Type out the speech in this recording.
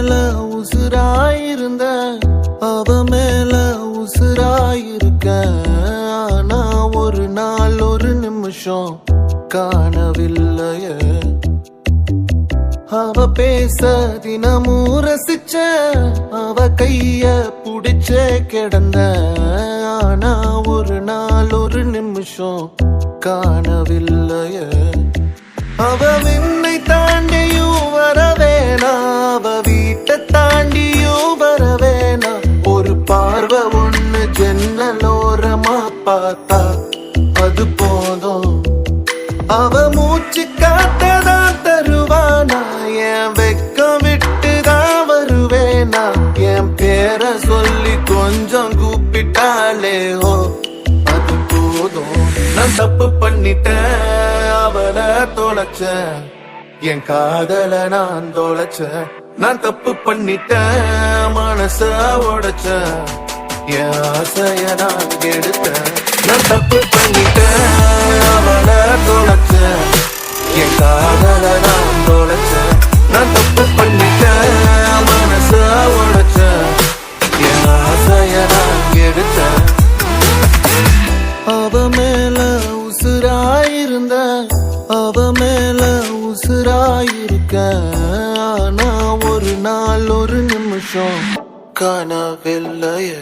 மேல உசுராயிருந்த அவ மேல உசுராயிருக்க ஆனா ஒரு நாள் ஒரு நிமிஷம் காணவில்லையே அவ பேச தினமும் ரசிச்ச அவ கைய புடிச்சே கிடந்த ஆனா ஒரு நாள் ஒரு நிமிஷம் காணவில்லையே அவ விண்ணை தாண்டியும் வரவேணா அவ வீட்டை தாண்டியும் வரவேணா ஒரு பார்வை ஒண்ணு ஜன்னலோரமா பார்த்தா அது போதும் அவ மூச்சு காத்ததான் தருவானா என் வெக்கம் விட்டுதான் வருவேனா என் பேரை சொல்லி கொஞ்சம் கூப்பிட்டாலே ஓ அது போதும் நான் தப்பு பண்ணிட்டேன் அவளை தொலைச்சேன் என் காதல நான் தொலைச்சேன் நான் தப்பு பண்ணிட்டேன் மனச உடைச்சேன் என் ஆசைய நான் கெடுத்தேன் நான் தப்பு பண்ணிட்டேன் அவளை தொலைச்சேன் என் காதல நான் தொலைச்சேன் நான் தப்பு பண்ணிட்டேன் மனச உடைச்சேன் என் ஆசைய நான் கெடுத்தேன் அவ மேல உசுராயிருந்த அவ மேல உசுராயிருக்க ஆனா ஒரு நாள் ஒரு நிமிஷம் காணவில்லையே